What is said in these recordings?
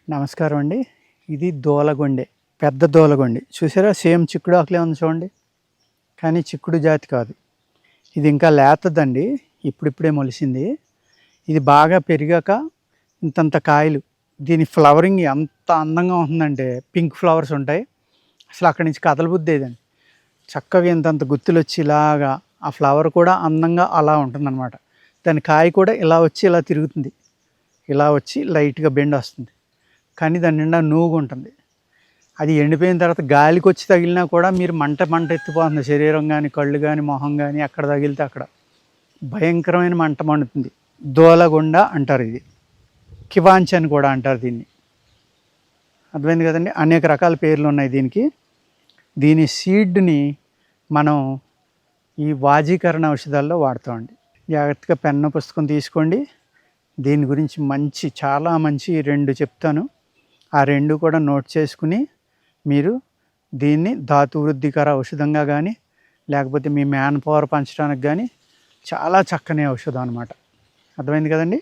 నమస్కారం అండి. ఇది దూలగొండె. పెద్ద దూలగొండె. చూసారా సేమ్ చిక్కుడు ఆకులే ఉంది చూడండి. కానీ చిక్కుడు జాతి కాదు. ఇది ఇంకా లేతదండి. ఇప్పుడిప్పుడే మొలిసింది. ఇది బాగా పెరిగాక ఇంతంత కాయలు. దీని ఫ్లవరింగ్ ఎంత అందంగా ఉంటుందంటే పింక్ ఫ్లవర్స్ ఉంటాయి. అసలు అక్కడి నుంచి కదలబుద్దేదండి. చక్కగా ఇంతంత గుత్తులొచ్చి ఇలాగా ఆ ఫ్లవర్ కూడా అందంగా అలా ఉంటుందన్నమాట. దాని కాయ కూడా ఇలా వచ్చి ఇలా తిరుగుతుంది. ఇలా వచ్చి లైట్‌గా బెండొస్తుంది. కానీ దాని నిండా నూగు ఉంటుంది. అది ఎండిపోయిన తర్వాత గాలికి వచ్చి తగిలినా కూడా మీరు మంట ఎత్తిపోతుంది. శరీరం కానీ, కళ్ళు కానీ, మొహం కానీ ఎక్కడ తగిలితే అక్కడ భయంకరమైన మంట మండుతుంది. దూలగుండ అంటారు. ఇది కివాంచ్ అని కూడా అంటారు దీన్ని. అర్థమైంది కదండి. అనేక రకాల పేర్లు ఉన్నాయి దీనికి. దీని సీడ్ని మనం ఈ వాజీకరణ ఔషధాల్లో వాడతామండి. జాగ్రత్తగా పెన్ను పుస్తకం తీసుకోండి. దీని గురించి చాలా మంచి 2 చెప్తాను. ఆ 2 కూడా నోట్ చేసుకుని మీరు దీన్ని ధాతు వృద్ధికర ఔషధంగా కానీ లేకపోతే మీ మ్యాన్ పవర్ పెంచడానికి కానీ చాలా చక్కని ఔషధం అనమాట. అర్థమైంది కదండి.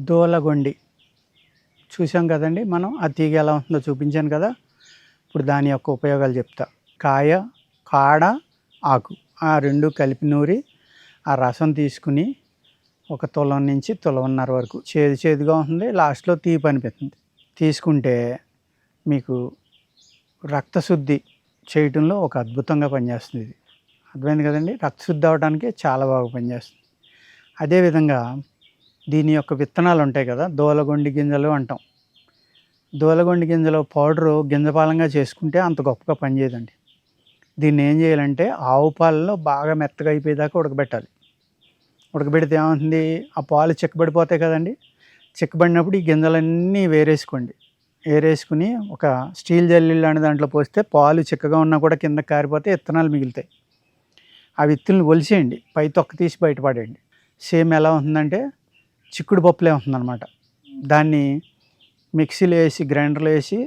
దూలగొండి చూసాం కదండి. మనం ఆ తీగ ఎలా ఉంటుందో చూపించాను కదా. ఇప్పుడు దాని యొక్క ఉపయోగాలు చెప్తా. కాయ, కాడ, ఆకు ఆ 2 కలిపి నూరి ఆ రసం తీసుకుని 1 తులం నుంచి తులమన్నర వరకు చేదుగా ఉంటుంది. లాస్ట్లో తీపి అనిపిస్తుంది. తీసుకుంటే మీకు రక్తశుద్ధి చేయటంలో ఒక అద్భుతంగా పనిచేస్తుంది. ఇది అర్థమైంది కదండి. రక్తశుద్ధి అవడానికి చాలా బాగా పనిచేస్తుంది. అదేవిధంగా దీని యొక్క విత్తనాలు ఉంటాయి కదా, దూలగొండి గింజలు అంటాం. దూలగొండి గింజలు పౌడరు గింజపాలంగా చేసుకుంటే అంత గొప్పగా పనిచేయదండి. దీన్ని ఏం చేయాలంటే ఆవు పాలలో బాగా మెత్తగా అయిపోయేదాకా ఉడకబెట్టాలి. ఉడకబెడితే ఏమవుతుంది, ఆ పాలు చిక్కబడిపోతాయి కదండి. చిక్కబడినప్పుడు ఈ గింజలన్నీ ఏరేసుకుని ఒక స్టీల్ జల్లి లాంటి దాంట్లో పోస్తే పాలు చిక్కగా ఉన్నా కూడా కింద కారిపోతే విత్తనాలు మిగులుతాయి. ఆ విత్తులను ఒలిసేయండి, పై తొక్క తీసి బయటపడేయండి. సేమ్ ఎలా ఉంటుందంటే చిక్కుడు పప్పులే ఉంటుందన్నమాట. దాన్ని మిక్సీలో వేసి గ్రైండర్లో వేసి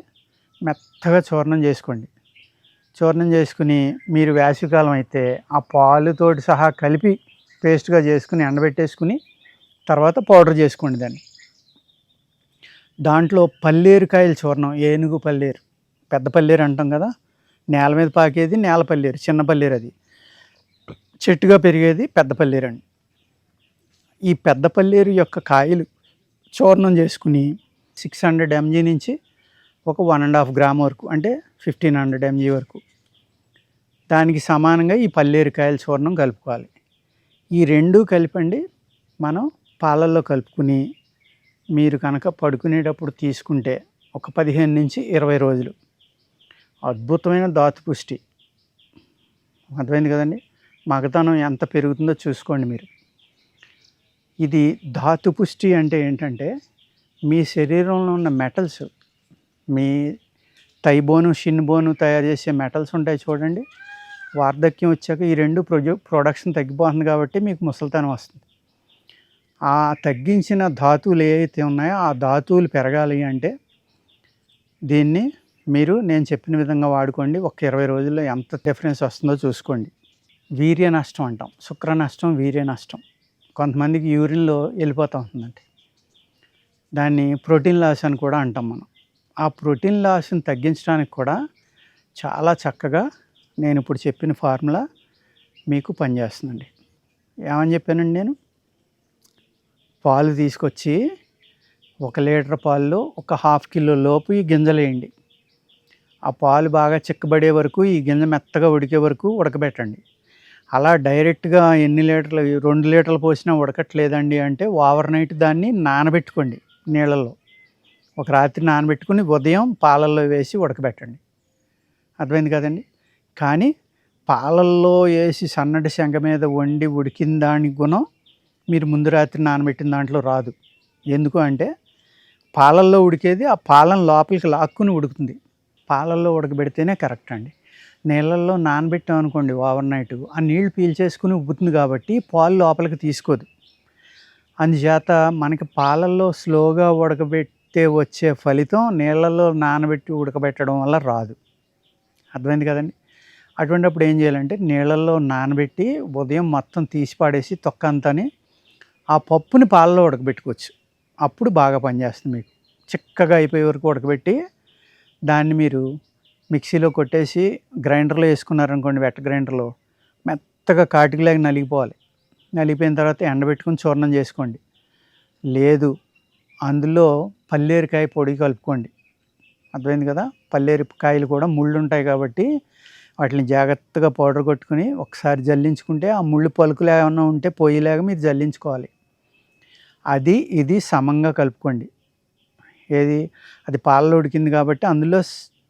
మెత్తగా చూర్ణం చేసుకోండి. చూర్ణం చేసుకుని మీరు వేసవికాలం అయితే ఆ పాలుతోటి సహా కలిపి పేస్ట్గా చేసుకుని ఎండబెట్టేసుకుని తర్వాత పౌడర్ చేసుకోండి. దాంట్లో పల్లేరుకాయల చూర్ణం, ఏనుగు పల్లేరు, పెద్ద పల్లేరు అంటాం కదా, నేల మీద పాకేది నేల పల్లేరు, చిన్న పల్లేరు అది చెట్టుగా పెరిగేది పెద్ద పల్లేరు అండి. ఈ పెద్ద పల్లేరు యొక్క కాయలు చూర్ణం చేసుకుని 600 mg నుంచి ఒక 1.5 గ్రామ్ వరకు, అంటే 1500 mg వరకు దానికి సమానంగా ఈ పల్లేరుకాయల చూర్ణం కలుపుకోవాలి. ఈ 2 కలిపండి మనం పాలల్లో కలుపుకుని మీరు కనుక పడుకునేటప్పుడు తీసుకుంటే ఒక 15 నుంచి 20 రోజులు అద్భుతమైన ధాతు పుష్టి. అర్థమైంది కదండి. మగతనం ఎంత పెరుగుతుందో చూసుకోండి మీరు. ఇది ధాతు పుష్టి అంటే ఏంటంటే మీ శరీరంలో ఉన్న మెటల్స్, మీ థైబోను, షిన్ బోను తయారు చేసే మెటల్స్ ఉంటాయి చూడండి. వార్ధక్యం వచ్చాక ఈ 2 ప్రొడక్షన్ తగ్గిపోతుంది కాబట్టి మీకు ముసలితనం వస్తుంది. ఆ తగ్గించిన ధాతువులు ఏవైతే ఉన్నాయో ఆ ధాతువులు పెరగాలి అంటే దీన్ని మీరు నేను చెప్పిన విధంగా వాడుకోండి. ఒక 20 రోజుల్లో ఎంత డిఫరెన్స్ వస్తుందో చూసుకోండి. వీర్య నష్టం అంటాం, శుక్ర నష్టం, వీర్య నష్టం. కొంతమందికి యూరిన్లో వెళ్ళిపోతూ ఉంటుందండి. దాన్ని ప్రోటీన్ లాస్ అని కూడా అంటాం మనం. ఆ ప్రోటీన్ లాస్ని తగ్గించడానికి కూడా చాలా చక్కగా నేను ఇప్పుడు చెప్పిన ఫార్ములా మీకు పనిచేస్తుందండి. ఏమని చెప్పానండి నేను? పాలు తీసుకొచ్చి 1 లీటర్ పాలలో ఒక 1/2 కిలో లోపు ఈ గింజలు వేయండి. ఆ పాలు బాగా చిక్కబడే వరకు, ఈ గింజ మెత్తగా ఉడికే వరకు ఉడకబెట్టండి. అలా డైరెక్ట్గా ఎన్ని లీటర్లు, 2 లీటర్లు పోసినా ఉడకట్లేదండి అంటే ఓవర్ నైట్ దాన్ని నానబెట్టుకోండి నీళ్ళల్లో. ఒక రాత్రి నానబెట్టుకుని ఉదయం పాలల్లో వేసి ఉడకబెట్టండి. అర్థమైంది కదండి. కానీ పాలల్లో వేసి సన్నటి శంగ మీద వండి ఉడికిన దాని గుణం మీరు ముందు రాత్రి నానబెట్టిన దాంట్లో రాదు. ఎందుకు అంటే పాలల్లో ఉడికేది ఆ పాలను లోపలికి లాక్కుని ఉడుకుతుంది. పాలల్లో ఉడకబెడితేనే కరెక్ట్ అండి. నీళ్ళల్లో నానబెట్టాం అనుకోండి ఓవర్ నైట్, ఆ నీళ్లు పీల్చేసుకుని ఉబ్బుతుంది కాబట్టి పాలు లోపలికి తీసుకోదు. అందుచేత మనకి పాలల్లో స్లోగా ఉడకబెడితే వచ్చే ఫలితం నీళ్ళల్లో నానబెట్టి ఉడకబెట్టడం వల్ల రాదు. అర్థమైంది కదండి. అటువంటప్పుడు ఏం చేయాలంటే నీళ్ళల్లో నానబెట్టి ఉదయం మొత్తం తీసి పాడేసి తొక్క అంతాని ఆ పప్పుని పాలలో ఉడకబెట్టుకోవచ్చు. అప్పుడు బాగా పనిచేస్తుంది మీకు. చిక్కగా అయిపోయే వరకు ఉడకబెట్టి దాన్ని మీరు మిక్సీలో కొట్టేసి గ్రైండర్లో వేసుకున్నారనుకోండి, వెట్ గ్రైండర్లో మెత్తగా కాటికిలాగా నలిగిపోవాలి. నలిగిపోయిన తర్వాత ఎండబెట్టుకుని చూర్ణం చేసుకోండి. లేదు అందులో పల్లేరుకాయ పొడి కలుపుకోండి. అర్థమైంది కదా. పల్లేరు కాయలు కూడా ముళ్ళు ఉంటాయి కాబట్టి వాటిని జాగ్రత్తగా పౌడర్ కొట్టుకుని ఒకసారి జల్లించుకుంటే ఆ ముళ్ళు పలుకులు ఏమైనా ఉంటే పోయేలాగా మీరు జల్లించుకోవాలి. అది ఇది సమంగా కలుపుకోండి. ఏది అది పాలలో ఉడికింది కాబట్టి అందులో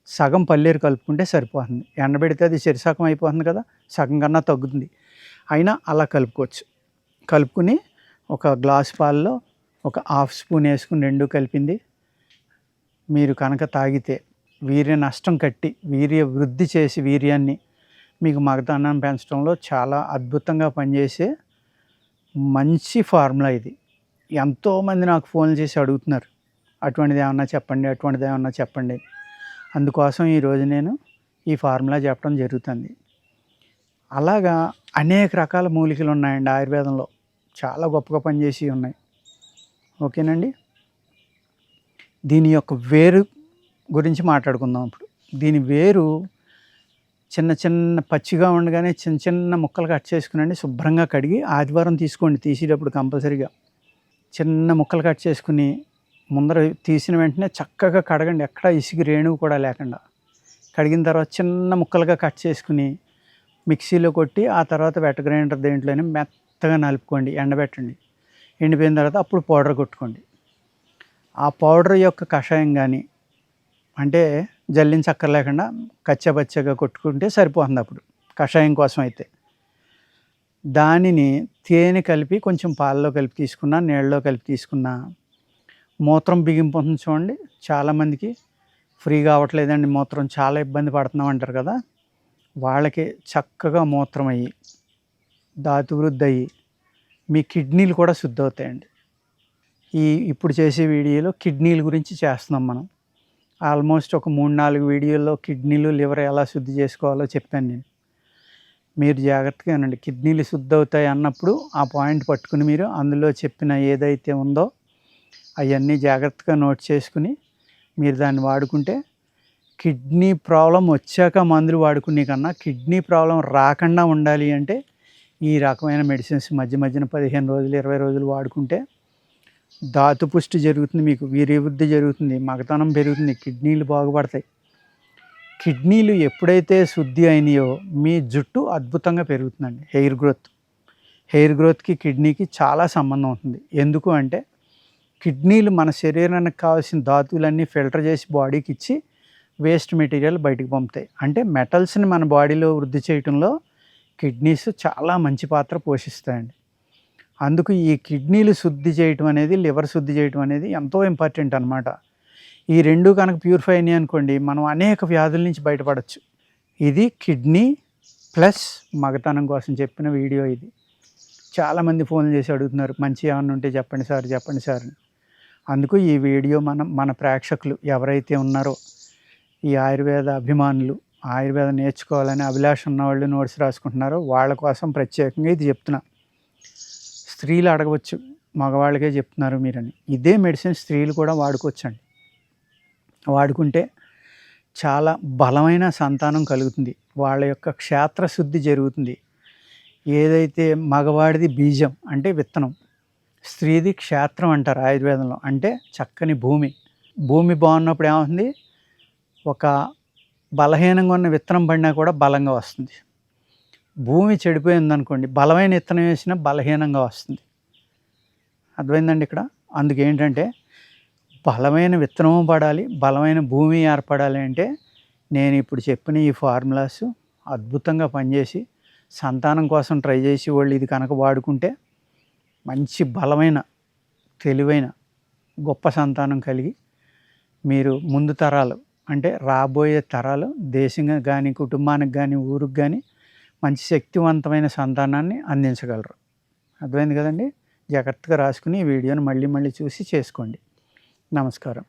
సగం పల్లీరు కలుపుకుంటే సరిపోతుంది. ఎండబెడితే అది చెరిసగం అయిపోతుంది కదా, సగం కన్నా తగ్గుతుంది. అయినా అలా కలుపుకోవచ్చు. కలుపుకుని ఒక గ్లాస్ పాలలో ఒక హాఫ్ స్పూన్ వేసుకుని రెండు కలిపింది మీరు కనుక తాగితే వీర్య నష్టం కట్టి వీర్య వృద్ధి చేసి వీర్యాన్ని మీకు మగతనాన్ని పెంచడంలో చాలా అద్భుతంగా పనిచేసే మంచి ఫార్ములా ఇది. ఎంతోమంది నాకు ఫోన్లు చేసి అడుగుతున్నారు, అటువంటిది ఏమన్నా చెప్పండి, అటువంటిది ఏమన్నా చెప్పండి. అందుకోసం ఈరోజు నేను ఈ ఫార్ములా చెప్పడం జరుగుతుంది. అలాగా అనేక రకాల మూలికలు ఉన్నాయండి ఆయుర్వేదంలో, చాలా గొప్పగా పనిచేసి ఉన్నాయి. ఓకేనండి. దీని యొక్క వేరు గురించి మాట్లాడుకుందాం ఇప్పుడు. దీని వేరు చిన్న చిన్న పచ్చిగా ఉండగానే చిన్న చిన్న ముక్కలు కట్ చేసుకునండి, శుభ్రంగా కడిగి ఆదివారం తీసుకోండి. తీసేటప్పుడు కంపల్సరీగా చిన్న ముక్కలు కట్ చేసుకుని ముందర తీసిన వెంటనే చక్కగా కడగండి, ఎక్కడ ఇసుగు రేణువు కూడా లేకుండా. కడిగిన తర్వాత చిన్న ముక్కలుగా కట్ చేసుకుని మిక్సీలో కొట్టి ఆ తర్వాత వెట్ గ్రైండర్ దేంట్లోనే మెత్తగా నలుపుకోండి, ఎండబెట్టండి. ఎండిపోయిన తర్వాత అప్పుడు పౌడర్ కొట్టుకోండి. ఆ పౌడర్ యొక్క కషాయం కానీ అంటే జల్లించక్కర్లేకుండా కచ్చపచ్చగా కొట్టుకుంటే సరిపోతుంది. అప్పుడు కషాయం కోసం అయితే దానిని తేనె కలిపి కొంచెం పాలలో కలిపి తీసుకున్నా, నీళ్ళలో కలిపి తీసుకున్నా మూత్రం బిగింపుతుంది చూడండి. చాలామందికి ఫ్రీగా అవ్వట్లేదండి మూత్రం, చాలా ఇబ్బంది పడుతున్నాం అంటారు కదా, వాళ్ళకి చక్కగా మూత్రం అయ్యి ధాతువృద్ధి అయ్యి మీ కిడ్నీలు కూడా శుద్ధి అవుతాయండి. ఇప్పుడు చేసే వీడియోలో కిడ్నీల గురించి చేస్తున్నాం మనం. ఆల్మోస్ట్ ఒక 3-4 వీడియోల్లో కిడ్నీలు లివర్ ఎలా శుద్ధి చేసుకోవాలో చెప్పాను నేను. మీరు జాగ్రత్తగా వినండి. కిడ్నీలు శుద్ధి అవుతాయి అన్నప్పుడు ఆ పాయింట్ పట్టుకుని మీరు అందులో చెప్పిన ఏదైతే ఉందో అవన్నీ జాగ్రత్తగా నోట్ చేసుకుని మీరు దాన్ని వాడుకుంటే కిడ్నీ ప్రాబ్లం వచ్చాక మందులు వాడుకునే కన్నా కిడ్నీ ప్రాబ్లం రాకుండా ఉండాలి అంటే ఈ రకమైన మెడిసిన్స్ మధ్య మధ్యన 15 రోజులు 20 రోజులు వాడుకుంటే ధాతు పుష్టి జరుగుతుంది, మీకు వీర్యవృద్ధి జరుగుతుంది, మగతనం పెరుగుతుంది, కిడ్నీలు బాగుపడతాయి. కిడ్నీలు ఎప్పుడైతే శుద్ధి అయినాయో మీ జుట్టు అద్భుతంగా పెరుగుతుందండి. హెయిర్ గ్రోత్కి కిడ్నీకి చాలా సంబంధం ఉంటుంది. ఎందుకు అంటే కిడ్నీలు మన శరీరానికి కావాల్సిన ధాతువులన్నీ ఫిల్టర్ చేసి బాడీకి ఇచ్చి వేస్ట్ మెటీరియల్ బయటికి పంపుతాయి. అంటే మెటల్స్ని మన బాడీలో వృద్ధి చేయడంలో కిడ్నీస్ చాలా మంచి పాత్ర పోషిస్తాయండి. అందుకు ఈ కిడ్నీలు శుద్ధి చేయటం అనేది, లివర్ శుద్ధి చేయటం అనేది ఎంతో ఇంపార్టెంట్ అనమాట. ఈ రెండు కనుక ప్యూరిఫై అయినాయి అనుకోండి, మనం అనేక వ్యాధుల నుంచి బయటపడవచ్చు. ఇది కిడ్నీ ప్లస్ మగతనం కోసం చెప్పిన వీడియో ఇది. చాలామంది ఫోన్లు చేసి అడుగుతున్నారు, మంచి ఏమన్నా ఉంటే చెప్పండి సార్ అని. అందుకు ఈ వీడియో మన ప్రేక్షకులు ఎవరైతే ఉన్నారో ఈ ఆయుర్వేద అభిమానులు, ఆయుర్వేదం నేర్చుకోవాలని అభిలాష ఉన్నవాళ్ళు నోట్స్ రాసుకుంటున్నారో వాళ్ళ కోసం ప్రత్యేకంగా ఇది చెప్తున్నా. స్త్రీలు అడగవచ్చు, మగవాళ్ళకే చెప్తున్నారు మీరని. ఇదే మెడిసిన్ స్త్రీలు కూడా వాడుకోవచ్చండి. వాడుకుంటే చాలా బలమైన సంతానం కలుగుతుంది, వాళ్ళ యొక్క క్షేత్రశుద్ధి జరుగుతుంది. ఏదైతే మగవాడిది బీజం అంటే విత్తనం, స్త్రీది క్షేత్రం అంటారు ఆయుర్వేదంలో. అంటే చక్కని భూమి బాగున్నప్పుడు ఏమవుతుంది, ఒక బలహీనంగా ఉన్న విత్తనం పడినా కూడా బలంగా వస్తుంది. భూమి చెడిపోయిందనుకోండి, బలమైన విత్తనం వేసినా బలహీనంగా వస్తుంది. అర్థమైందండి ఇక్కడ. అందుకేంటంటే బలమైన విత్తనము పడాలి, బలమైన భూమి ఏర్పడాలి అంటే నేను ఇప్పుడు చెప్పిన ఈ ఫార్ములాస్ అద్భుతంగా పనిచేసి సంతానం కోసం ట్రై చేసి వాళ్ళు ఇది కనుక వాడుకుంటే మంచి బలమైన తెలివైన గొప్ప సంతానం కలిగి మీరు ముందు తరాలు అంటే రాబోయే తరాలు దేశంగా కానీ కుటుంబానికి కానీ ఊరికి కానీ మంచి శక్తివంతమైన సంతానాన్ని అందించగలరు. అర్థమైంది కదండి. జాగ్రత్తగా రాసుకుని ఈ వీడియోని మళ్ళీ చూసి చేసుకోండి. నమస్కారం.